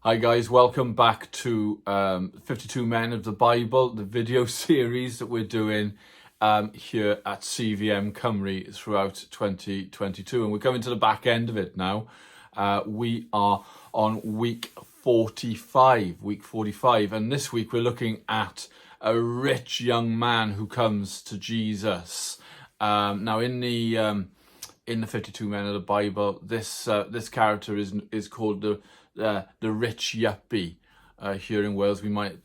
Hi guys, welcome back to 52 Men of the Bible, the video series that we're doing here at CVM Cymru throughout 2022. And we're coming to the back end of it now. We are on week 45, and this week we're looking at a rich young man who comes to Jesus. Now in the 52 Men of the Bible, this character is called the rich yuppie. Here in Wales, we might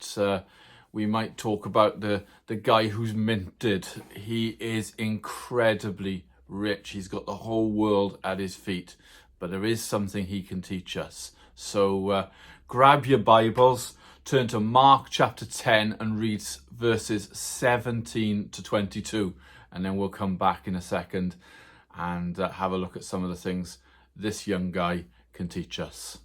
talk about the guy who's minted. He is incredibly rich. He's got the whole world at his feet, but there is something he can teach us. So grab your Bibles, turn to Mark chapter 10 and read verses 17 to 22, and then we'll come back in a second and have a look at some of the things this young guy can teach us.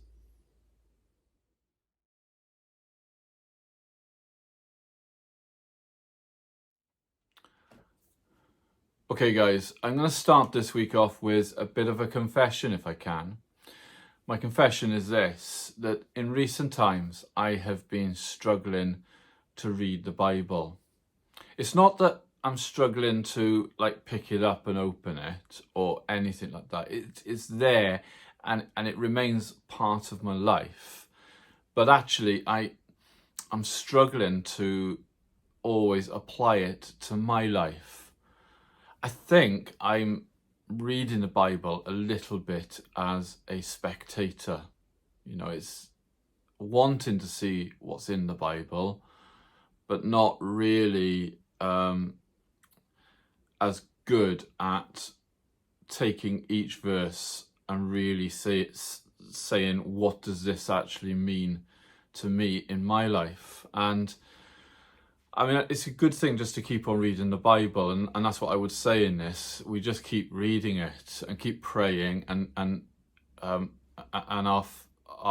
Okay guys, I'm going to start this week off with a bit of a confession if I can. My confession is this, that in recent times I have been struggling to read the Bible. It's not that I'm struggling to pick it up and open it or anything like that. It's there and it remains part of my life. But actually I'm struggling to always apply it to my life. I think I'm reading the Bible a little bit as a spectator. You know, it's wanting to see what's in the Bible, but not really as good at taking each verse and really saying, what does this actually mean to me in my life? And I mean, it's a good thing just to keep on reading the Bible, and that's what I would say in this. We just keep reading it and keep praying, and our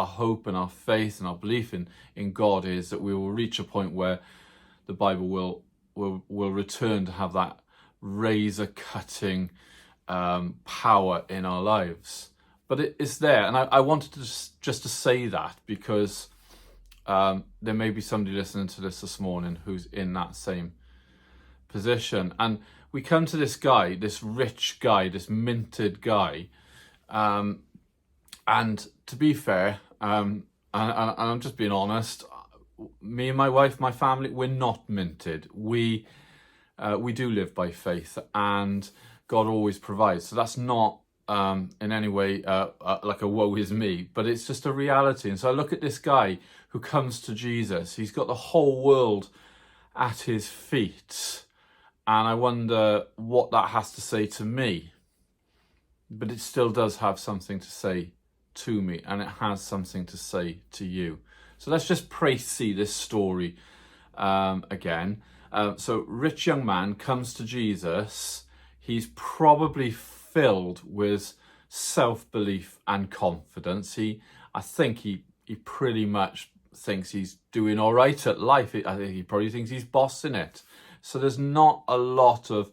hope and our faith and our belief in God is that we will reach a point where the Bible will return to have that razor cutting power in our lives. But it's there, and I wanted to just to say that because there may be somebody listening to this morning who's in that same position. And we come to this guy, this rich guy, this minted guy. And to be fair, and I'm just being honest, me and my wife, my family, we're not minted. We do live by faith, and God always provides. So that's not in any way like a woe is me, but it's just a reality. And so I look at this guy who comes to Jesus. He's got the whole world at his feet, and I wonder what that has to say to me. But it still does have something to say to me, and it has something to say to you. So let's just see this story again. So rich young man comes to Jesus. He's probably filled with self-belief and confidence. I think he pretty much thinks he's doing all right at life. I think he probably thinks he's bossing it. So there's not a lot of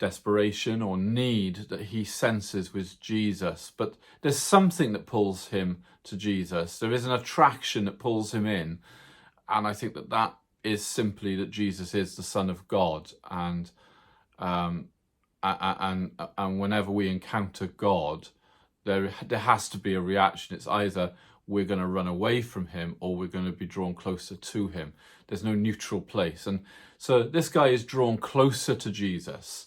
desperation or need that he senses with Jesus, but there's something that pulls him to Jesus. There is an attraction that pulls him in, and I think that is simply that Jesus is the Son of God, and whenever we encounter God, there has to be a reaction. It's either we're going to run away from him or we're going to be drawn closer to him. There's no neutral place. And so this guy is drawn closer to Jesus,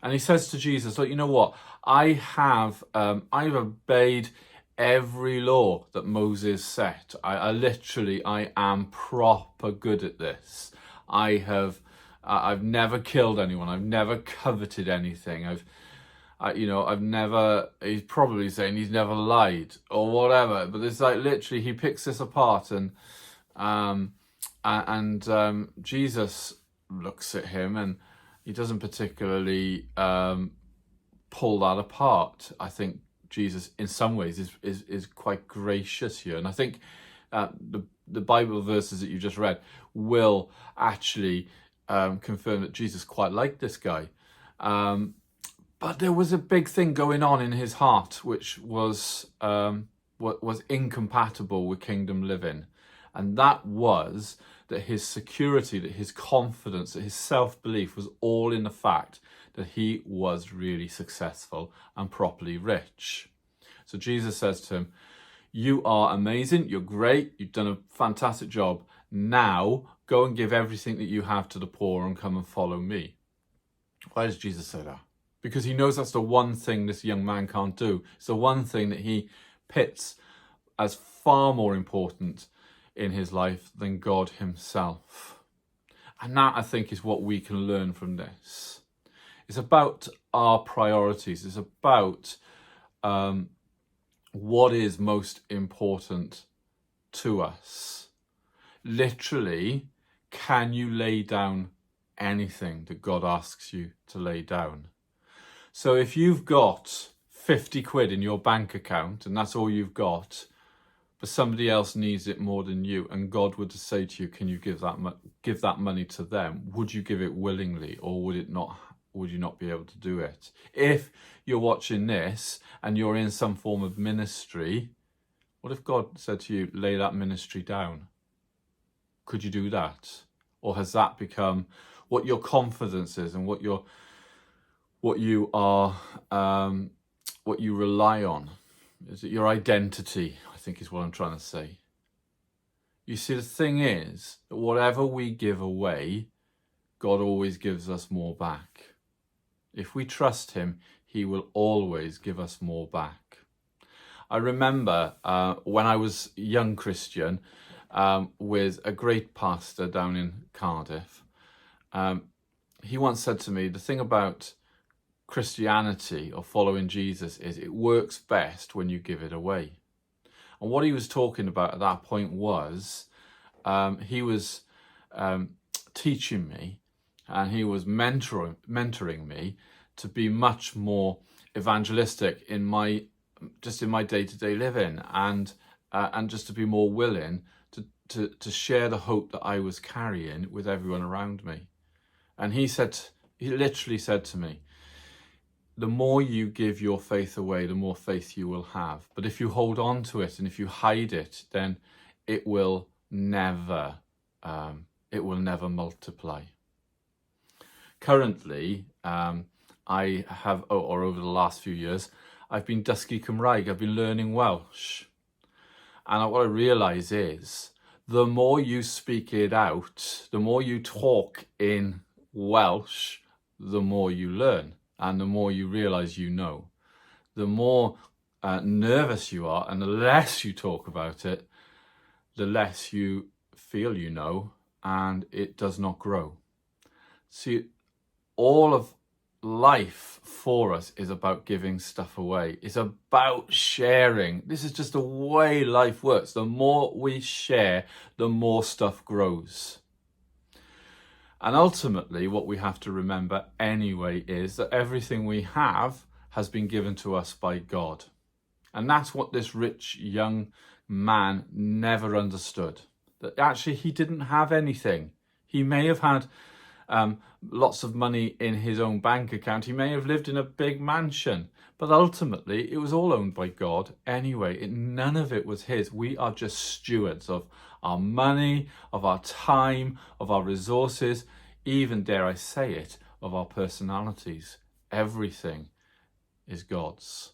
and he says to Jesus, look, you know what? I've obeyed every law that Moses set. I am proper good at this. I've never killed anyone. I've never coveted anything. I've never, he's probably saying he's never lied or whatever, but it's literally he picks this apart, and Jesus looks at him and he doesn't particularly pull that apart. I think Jesus in some ways is quite gracious here, and I think the Bible verses that you just read will actually confirm that Jesus quite liked this guy. But there was a big thing going on in his heart, which was was incompatible with kingdom living. And that was that his security, that his confidence, that his self-belief was all in the fact that he was really successful and properly rich. So Jesus says to him, you are amazing, you're great, you've done a fantastic job. Now go and give everything that you have to the poor and come and follow me. Why does Jesus say that? Because he knows that's the one thing this young man can't do. It's the one thing that he pits as far more important in his life than God himself. And that, I think, is what we can learn from this. It's about our priorities. It's about what is most important to us. Literally, can you lay down anything that God asks you to lay down? So if you've got 50 quid in your bank account and that's all you've got, but somebody else needs it more than you, and God would say to you, can you give that money to them? Would you give it willingly, or would you not be able to do it? If you're watching this and you're in some form of ministry, what if God said to you, lay that ministry down? Could you do that? Or has that become what your confidence is and what you rely on? Is it your identity, I think is what I'm trying to say. You see, the thing is that whatever we give away, God always gives us more back. If we trust him, he will always give us more back. I remember when I was a young Christian with a great pastor down in Cardiff. He once said to me, the thing about Christianity or following Jesus is it works best when you give it away. And what he was talking about at that point was he was teaching me, and he was mentoring me to be much more evangelistic in my day-to-day living, and just to be more willing to share the hope that I was carrying with everyone around me. And he literally said to me, the more you give your faith away, the more faith you will have. But if you hold on to it and if you hide it, then it will never multiply. Currently, I have, or over the last few years, I've been dysgu Cymraeg. I've been learning Welsh. And what I realise is, the more you speak it out, the more you talk in Welsh, the more you learn. And the more you realise you know. The more nervous you are, and the less you talk about it, the less you feel you know, and it does not grow. See, all of life for us is about giving stuff away. It's about sharing. This is just the way life works. The more we share, the more stuff grows. And ultimately, what we have to remember anyway is that everything we have has been given to us by God. And that's what this rich young man never understood. That actually he didn't have anything. He may have had lots of money in his own bank account. He may have lived in a big mansion. But ultimately, it was all owned by God anyway. None of it was his. We are just stewards of our money, of our time, of our resources, even, dare I say it, of our personalities. Everything is God's.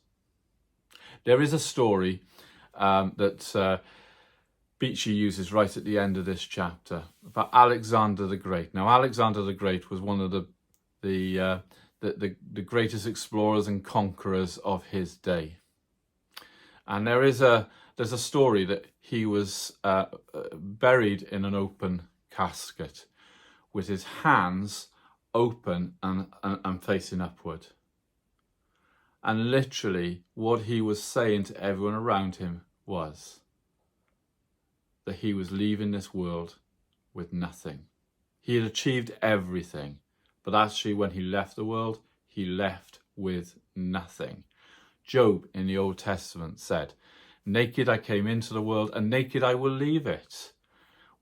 There is a story that Beachy uses right at the end of this chapter about Alexander the Great. Now, Alexander the Great was one of the greatest explorers and conquerors of his day. And there's a story that he was buried in an open casket with his hands open and facing upward. And literally what he was saying to everyone around him was that he was leaving this world with nothing. He had achieved everything, but actually when he left the world, he left with nothing. Job in the Old Testament said, "Naked I came into the world, and naked I will leave it."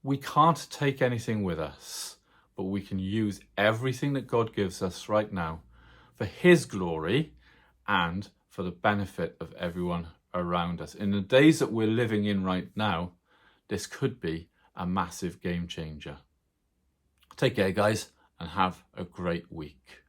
We can't take anything with us, but we can use everything that God gives us right now for his glory and for the benefit of everyone around us. In the days that we're living in right now, this could be a massive game changer. Take care, guys, and have a great week.